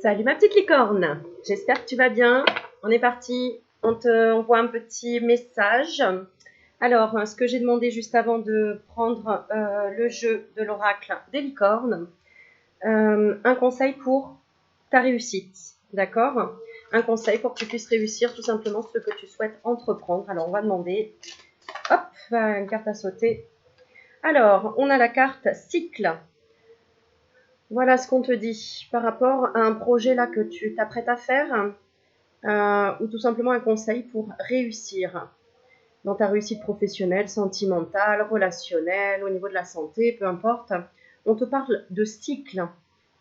Salut ma petite licorne, j'espère que tu vas bien. On est parti, on te envoie un petit message. Alors, ce que j'ai demandé juste avant de prendre le jeu de l'oracle des licornes, un conseil pour ta réussite, d'accord? Un conseil pour que tu puisses réussir tout simplement ce que tu souhaites entreprendre. Alors, on va demander, hop, une carte à sauter. Alors, on a la carte cycle. Voilà ce qu'on te dit par rapport à un projet là que tu t'apprêtes à faire ou tout simplement un conseil pour réussir dans ta réussite professionnelle, sentimentale, relationnelle, au niveau de la santé, peu importe. On te parle de cycle.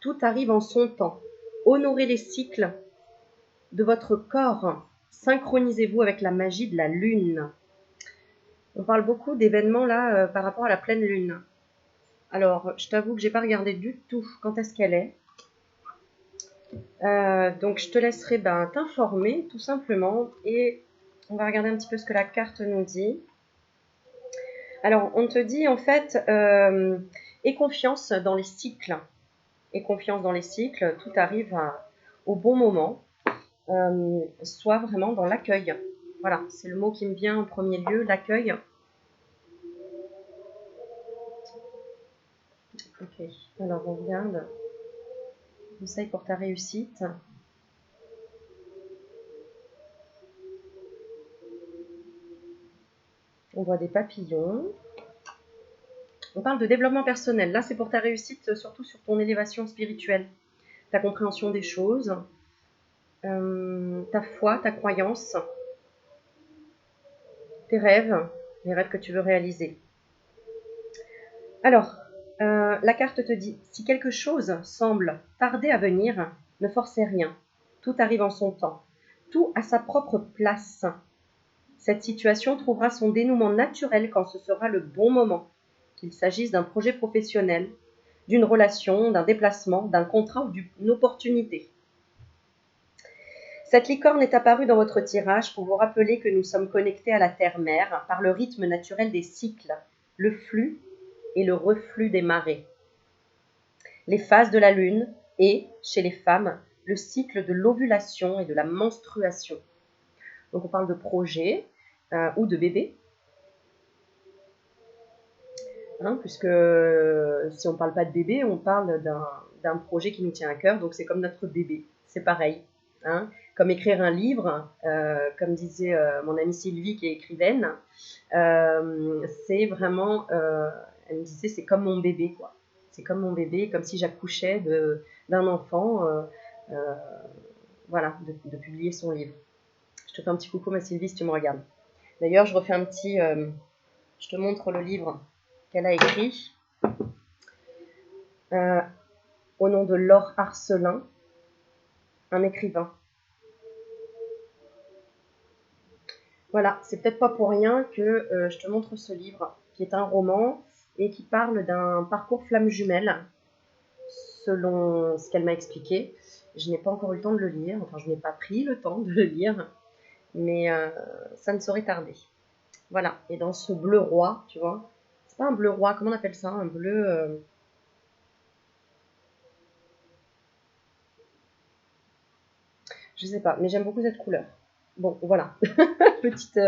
Tout arrive en son temps. Honorez les cycles de votre corps. Synchronisez-vous avec la magie de la lune. On parle beaucoup d'événements là par rapport à la pleine lune. Alors, je t'avoue que j'ai pas regardé du tout quand est-ce qu'elle est. Donc, je te laisserai t'informer tout simplement et on va regarder un petit peu ce que la carte nous dit. Alors, on te dit en fait, aie confiance dans les cycles. Aie confiance dans les cycles, tout arrive au bon moment. Sois vraiment dans l'accueil. Voilà, c'est le mot qui me vient en premier lieu, l'accueil. Ok, alors on regarde. Conseil pour ta réussite. On voit des papillons. On parle de développement personnel. Là, c'est pour ta réussite, surtout sur ton élévation spirituelle, ta compréhension des choses, ta foi, ta croyance, tes rêves, les rêves que tu veux réaliser. Alors, la carte te dit, si quelque chose semble tarder à venir, ne forcez rien. Tout arrive en son temps. Tout à sa propre place. Cette situation trouvera son dénouement naturel quand ce sera le bon moment, qu'il s'agisse d'un projet professionnel, d'une relation, d'un déplacement, d'un contrat ou d'une opportunité. Cette licorne est apparue dans votre tirage pour vous rappeler que nous sommes connectés à la Terre-Mère par le rythme naturel des cycles, le flux et le reflux des marées. Les phases de la Lune et, chez les femmes, le cycle de l'ovulation et de la menstruation. Donc on parle de projet ou de bébé. Puisque si on ne parle pas de bébé, on parle d'un projet qui nous tient à cœur, donc c'est comme notre bébé, c'est pareil. Comme écrire un livre, comme disait mon amie Sylvie qui est écrivaine, c'est vraiment, elle me disait c'est comme mon bébé, quoi. C'est comme mon bébé, comme si j'accouchais d'un enfant, voilà, de publier son livre. Je te fais un petit coucou ma Sylvie si tu me regardes. D'ailleurs, je refais un petit, je te montre le livre qu'elle a écrit au nom de Laure Arcelin, un écrivain. Voilà, c'est peut-être pas pour rien que je te montre ce livre, qui est un roman et qui parle d'un parcours flamme jumelle, selon ce qu'elle m'a expliqué. Je n'ai pas encore eu le temps de le lire, enfin je n'ai pas pris le temps de le lire, mais ça ne saurait tarder. Voilà, et dans ce bleu roi, tu vois, c'est pas un bleu roi, comment on appelle ça? Un bleu... je sais pas, mais j'aime beaucoup cette couleur. Bon, voilà, petite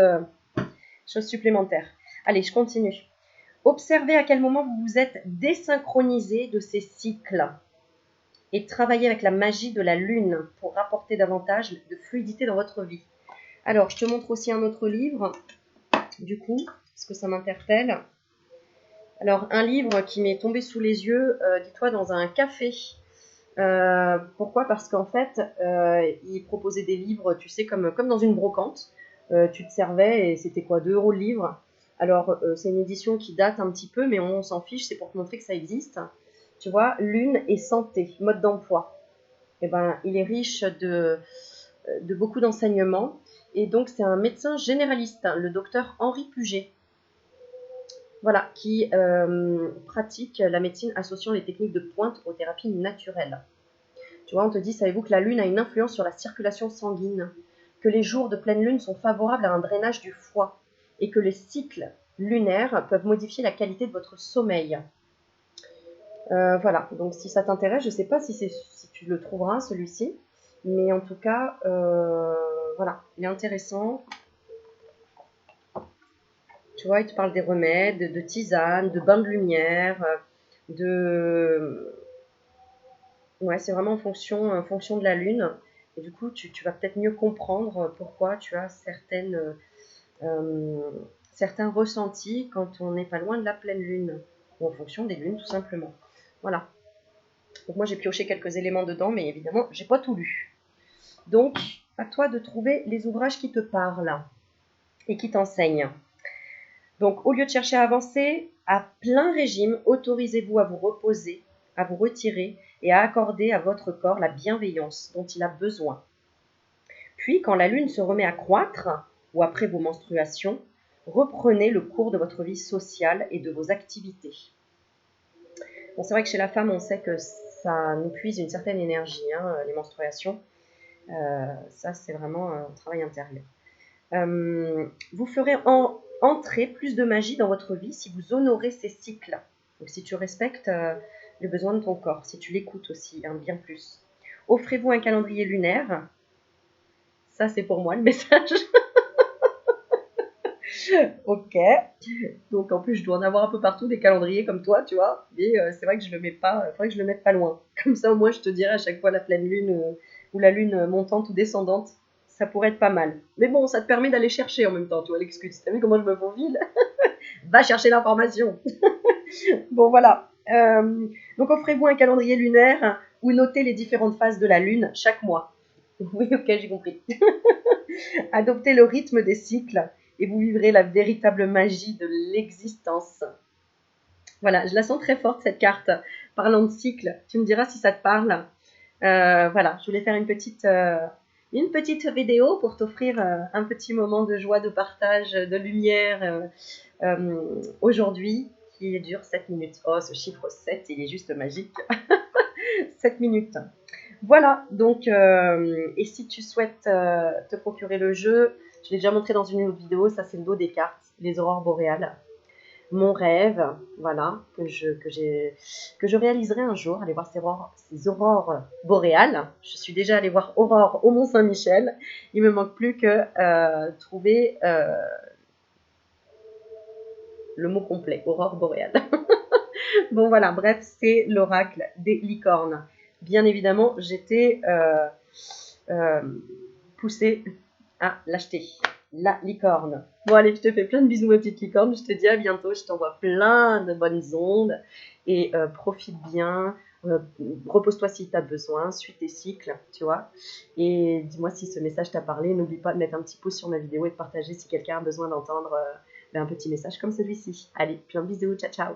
chose supplémentaire. Allez, je continue. Observez à quel moment vous vous êtes désynchronisé de ces cycles et travaillez avec la magie de la lune pour rapporter davantage de fluidité dans votre vie. Alors, je te montre aussi un autre livre, du coup, parce que ça m'interpelle. Alors, un livre qui m'est tombé sous les yeux, dis-toi, dans un café. Pourquoi? Parce qu'en fait, il proposait des livres, tu sais, comme dans une brocante. Tu te servais et c'était quoi, 2 € le livre. Alors, c'est une édition qui date un petit peu, mais on s'en fiche, c'est pour te montrer que ça existe. Tu vois, Lune et santé, mode d'emploi. Eh ben, il est riche de beaucoup d'enseignements. Et donc, c'est un médecin généraliste, le docteur Henri Puget. Voilà, qui pratique la médecine associant les techniques de pointe aux thérapies naturelles. Tu vois, on te dit, savez-vous que la lune a une influence sur la circulation sanguine, que les jours de pleine lune sont favorables à un drainage du foie et que les cycles lunaires peuvent modifier la qualité de votre sommeil. Voilà, donc si ça t'intéresse, je ne sais pas si tu le trouveras celui-ci, mais en tout cas, voilà, il est intéressant. Tu vois, il te parle des remèdes, de tisanes, de bains de lumière, de... Ouais, c'est vraiment en fonction de la lune. Et du coup, tu vas peut-être mieux comprendre pourquoi tu as euh, certains ressentis quand on n'est pas loin de la pleine lune, ou en fonction des lunes, tout simplement. Voilà. Donc moi, j'ai pioché quelques éléments dedans, mais évidemment, j'ai pas tout lu. Donc, à toi de trouver les ouvrages qui te parlent et qui t'enseignent. Donc, au lieu de chercher à avancer à plein régime, autorisez-vous à vous reposer, à vous retirer et à accorder à votre corps la bienveillance dont il a besoin. Puis, quand la lune se remet à croître, ou après vos menstruations, reprenez le cours de votre vie sociale et de vos activités. Bon, c'est vrai que chez la femme, on sait que ça nous puise une certaine énergie, hein, les menstruations. Ça, c'est vraiment un travail intérieur. Vous ferez entrer plus de magie dans votre vie si vous honorez ces cycles. Donc, si tu respectes les besoins de ton corps, si tu l'écoutes aussi, hein, bien plus. Offrez-vous un calendrier lunaire. Ça, c'est pour moi le message. Ok. Donc, en plus, je dois en avoir un peu partout des calendriers comme toi, tu vois. Mais c'est vrai que je le mets pas. Il faudrait que je le mette pas loin. Comme ça, au moins, je te dirai à chaque fois la pleine lune ou la lune montante ou descendante. Ça pourrait être pas mal. Mais bon, ça te permet d'aller chercher en même temps, tu vois, l'excuse. T'as vu comment je me faufile? Va chercher l'information. Bon, voilà. Donc, offrez-vous un calendrier lunaire où notez les différentes phases de la lune chaque mois. Oui, ok, j'ai compris. Adoptez le rythme des cycles et vous vivrez la véritable magie de l'existence. Voilà, je la sens très forte cette carte. Parlant de cycle, tu me diras si ça te parle. Voilà, je voulais faire une petite vidéo pour t'offrir un petit moment de joie, de partage, de lumière aujourd'hui qui dure 7 minutes. Oh, ce chiffre 7, il est juste magique. 7 minutes. Voilà, donc, et si tu souhaites te procurer le jeu, je l'ai déjà montré dans une autre vidéo, ça c'est le dos des cartes, les aurores boréales. Mon rêve, voilà, que je réaliserai un jour, aller voir ces aurores boréales. Je suis déjà allée voir Aurore au Mont-Saint-Michel. Il me manque plus que trouver le mot complet, aurore boréale. Bon voilà, bref, c'est l'oracle des licornes. Bien évidemment, j'étais euh, poussée à l'acheter. La licorne. Bon allez, je te fais plein de bisous ma petite licorne. Je te dis à bientôt. Je t'envoie plein de bonnes ondes. Et profite bien. Repose-toi si tu as besoin. Suis tes cycles, tu vois. Et dis-moi si ce message t'a parlé. N'oublie pas de mettre un petit pouce sur ma vidéo et de partager si quelqu'un a besoin d'entendre un petit message comme celui-ci. Allez, plein de bisous. Ciao, ciao.